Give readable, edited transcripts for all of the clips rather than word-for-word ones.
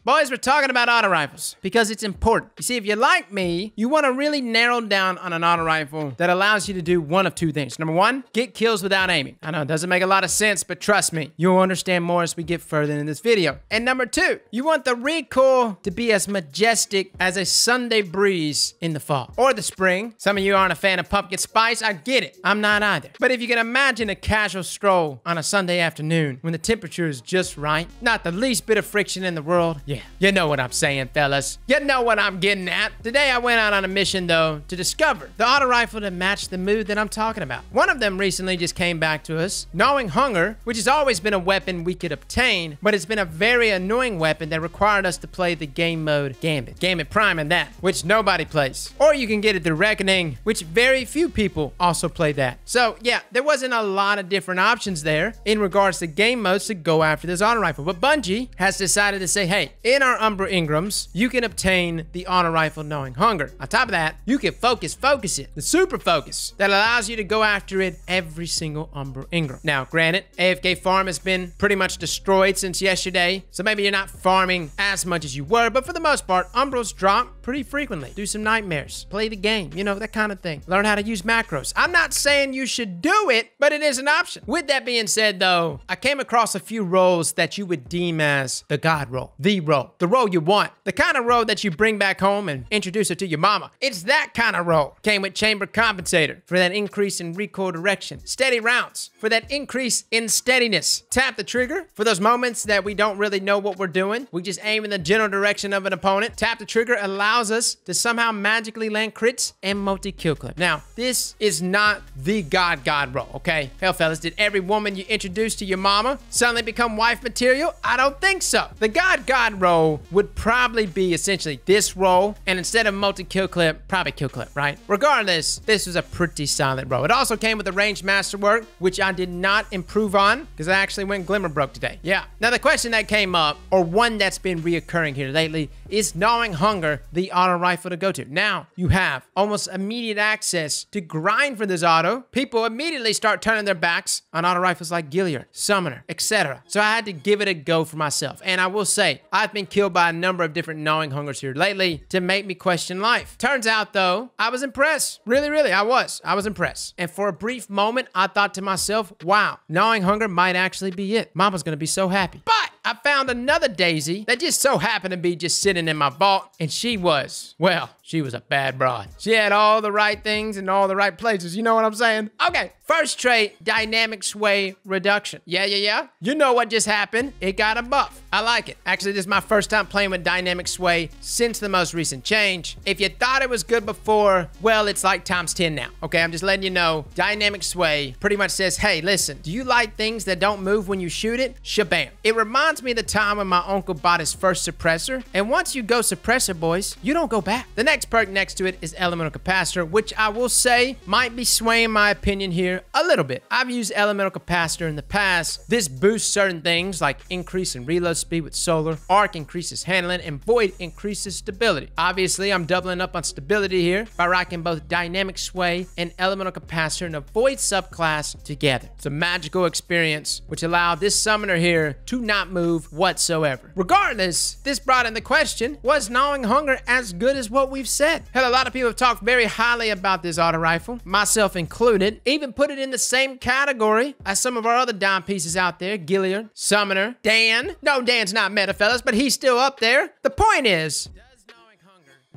Boys, we're talking about auto rifles because it's important. You see, if you're like me, you want to really narrow down on an auto rifle that allows you to do one of two things. Number one, get kills without aiming. I know it doesn't make a lot of sense, but trust me, you'll understand more as we get further in this video. And number two, you want the recoil to be as majestic as a Sunday breeze in the fall or the spring. Some of you aren't a fan of pumpkin spice. I get it. I'm not either. But if you can imagine a casual stroll on a Sunday afternoon when the temperature is just right, not the least bit of friction in the world, yeah, you know what I'm saying, fellas. You know what I'm getting at. Today I went out on a mission, though, to discover the auto rifle that matched the mood that I'm talking about. One of them recently just came back to us, Gnawing Hunger, which has always been a weapon we could obtain, but it's been a very annoying weapon that required us to play the game mode Gambit. Gambit Prime and that, which nobody plays. Or you can get it through Reckoning, which very few people also play that. So yeah, there wasn't a lot of different options there in regards to game modes to go after this auto rifle. But Bungie has decided to say, hey, in our Umbra Ingrams, you can obtain the auto rifle Gnawing Hunger. On top of that, you can focus it, the super focus that allows you to go after it every single Umbra Ingram. Now, granted, AFK farm has been pretty much destroyed since yesterday, so maybe you're not farming as much as you were, but for the most part, Umbros drop pretty frequently. Do some nightmares, play the game, you know, that kind of thing. Learn how to use macros. I'm not saying you should do it, but it is an option. With that being said, though, I came across a few roles that you would deem as the God role, the role you want, the kind of role that you bring back home and introduce it to your mama. It's that kind of role. Came with chamber compensator for that increase in recoil direction, steady rounds for that increase in steadiness, tap the trigger for those moments that we don't really know what we're doing. We just aim in the general direction of an opponent. Tap the trigger allows us to somehow magically land crits and multi-kill clip. Now, this is not the God role, okay? Hell, fellas, did every woman you introduced to your mama suddenly become wife material? I don't think so. The God role would probably be essentially this role, and instead of multi-kill clip, probably kill clip, right? Regardless, this was a pretty solid role. It also came with the range masterwork, which I did not improve on because I actually went Glimmer broke today. Yeah. Now, the question that came up, or one that's been reoccurring here lately, is Gnawing Hunger the auto rifle to go to? Now, you have almost immediate access to grind for this auto. People immediately start turning their backs on auto rifles like Gilmer, Summoner, etc. So I had to give it a go for myself. And I will say, I've been killed by a number of different Gnawing Hungers here lately to make me question life. Turns out, though, I was impressed. Really, I was impressed. And for a brief moment, I thought to myself, wow, Gnawing Hunger might actually be it. Mama's gonna be so happy. But I found another Daisy that just so happened to be just sitting in my vault, and she was, well, she was a bad broad. She had all the right things in all the right places. You know what I'm saying? Okay, first trait, dynamic sway reduction. Yeah. You know what just happened. It got a buff. I like it. Actually, this is my first time playing with dynamic sway since the most recent change. If you thought it was good before, well, it's like times 10 now. Okay, I'm just letting you know, dynamic sway pretty much says, hey, listen, do you like things that don't move when you shoot it? Shabam. It reminds me of the time when my uncle bought his first suppressor, and once you go suppressor, boys, you don't go back. The next perk next to it is elemental capacitor, which I will say might be swaying my opinion here a little bit. I've used elemental capacitor in the past. This boosts certain things like increase in reload speed with solar, arc increases handling, and void increases stability. Obviously, I'm doubling up on stability here by rocking both dynamic sway and elemental capacitor in a void subclass together. It's a magical experience which allowed this summoner here to not move whatsoever. Regardless, this brought in the question, was Gnawing Hunger as good as what we've said? Hell, a lot of people have talked very highly about this auto rifle, myself included, even put it in the same category as some of our other dime pieces out there, Gilliard, Summoner, Dan. No, Dan's not meta, fellas, but he's still up there. The point is,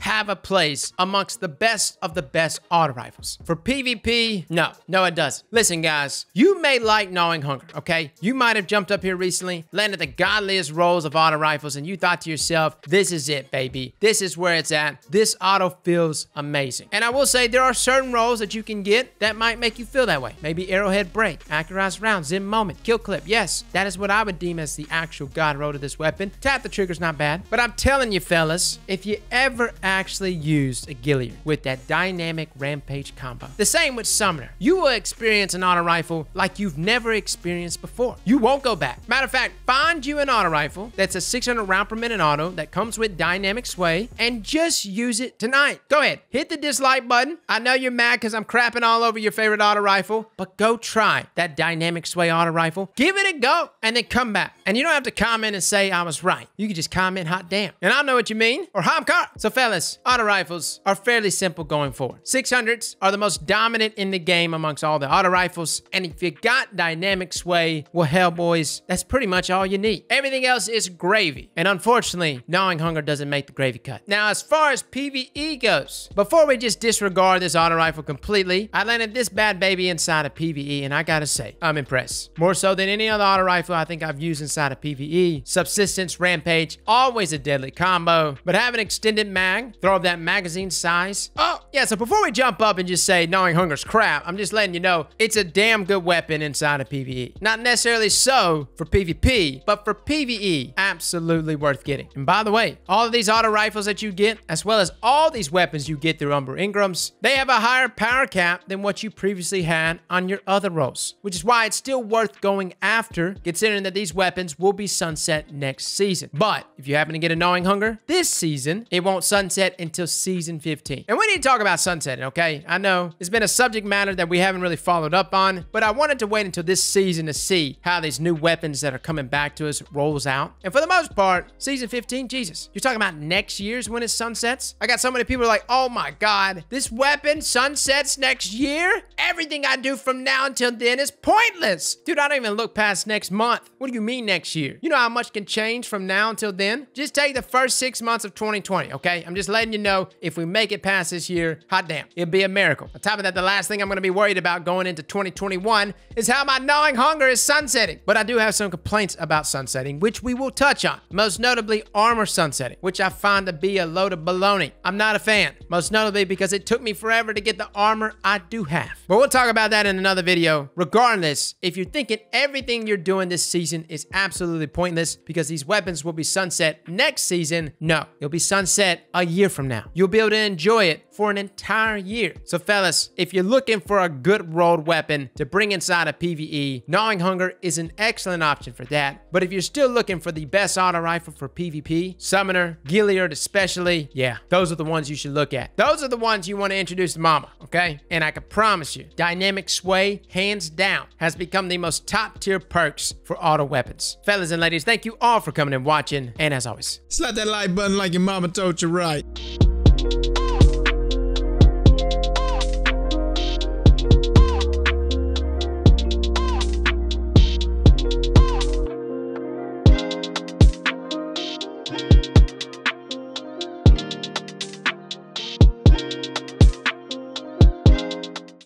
have a place amongst the best of the best auto rifles. For PvP, no it doesn't. Listen, guys, you may like Gnawing Hunger, okay? You might have jumped up here recently, landed the godliest rolls of auto rifles, and you thought to yourself, this is it, baby. This is where it's at. This auto feels amazing. And I will say there are certain rolls that you can get that might make you feel that way. Maybe arrowhead break, accurized round, zim moment, kill clip. Yes, that is what I would deem as the actual god roll to this weapon. Tap the trigger's not bad. But I'm telling you, fellas, if you ever actually used a Gilliard with that dynamic rampage combo. The same with Summoner. You will experience an auto rifle like you've never experienced before. You won't go back. Matter of fact, find you an auto rifle that's a 600 round per minute auto that comes with dynamic sway and just use it tonight. Go ahead, hit the dislike button. I know you're mad because I'm crapping all over your favorite auto rifle, but go try that dynamic sway auto rifle. Give it a go and then come back. And you don't have to comment and say I was right. You can just comment hot damn. And I know what you mean, or hop car. So fellas, auto rifles are fairly simple going forward. 600s are the most dominant in the game amongst all the auto rifles. And if you got dynamic sway, well hell boys, that's pretty much all you need. Everything else is gravy. And unfortunately, Gnawing Hunger doesn't make the gravy cut. Now, as far as PvE goes, before we just disregard this auto rifle completely, I landed this bad baby inside of PvE, and I gotta say, I'm impressed. More so than any other auto rifle I think I've used inside of PvE. Subsistence, Rampage, always a deadly combo, but have an extended mag, throw up that magazine size. Oh, yeah, so before we jump up and just say Gnawing Hunger's crap, I'm just letting you know, it's a damn good weapon inside of PvE. Not necessarily so for PvP, but for PvE, absolutely worth getting. And by the way, all of these auto rifles that you get, as well as all these weapons you get through Umber Ingrams, they have a higher power cap than what you previously had on your other rolls, which is why it's still worth going after, considering that these weapons will be sunset next season. But if you happen to get a Gnawing Hunger this season, it won't sunset until season 15. And we need to talk about sunsetting, okay? I know it's been a subject matter that we haven't really followed up on, but I wanted to wait until this season to see how these new weapons that are coming back to us rolls out. And for the most part, season 15, Jesus, you're talking about next year's when it sunsets? I got so many people like, oh my God, this weapon sunsets next year? Everything I do from now until then is pointless. Dude, I don't even look past next month. What do you mean next year? You know how much can change from now until then? Just take the first 6 months of 2020, okay? I'm just letting you know, if we make it past this year, hot damn, it'll be a miracle. On top of that, the last thing I'm gonna be worried about going into 2021 is how my Gnawing Hunger is sunsetting. But I do have some complaints about sunsetting, which we will touch on. Most notably, armor sunsetting, which I find to be a load of baloney. I'm not a fan, most notably because it took me forever to get the armor I do have. But we'll talk about that in another video. Regardless, if you're thinking everything you're doing this season is absolutely pointless because these weapons will be sunset next season, no, it'll be sunset a year from now. You'll be able to enjoy it for an entire year. So fellas, if you're looking for a good rolled weapon to bring inside of PvE, Gnawing Hunger is an excellent option for that. But if you're still looking for the best auto rifle for PvP, Summoner, Gilliard especially, yeah, those are the ones you should look at. Those are the ones you want to introduce to mama, okay? And I can promise you, dynamic sway, hands down, has become the most top tier perks for auto weapons. Fellas and ladies, thank you all for coming and watching, and as always, slap that like button like your mama told you right.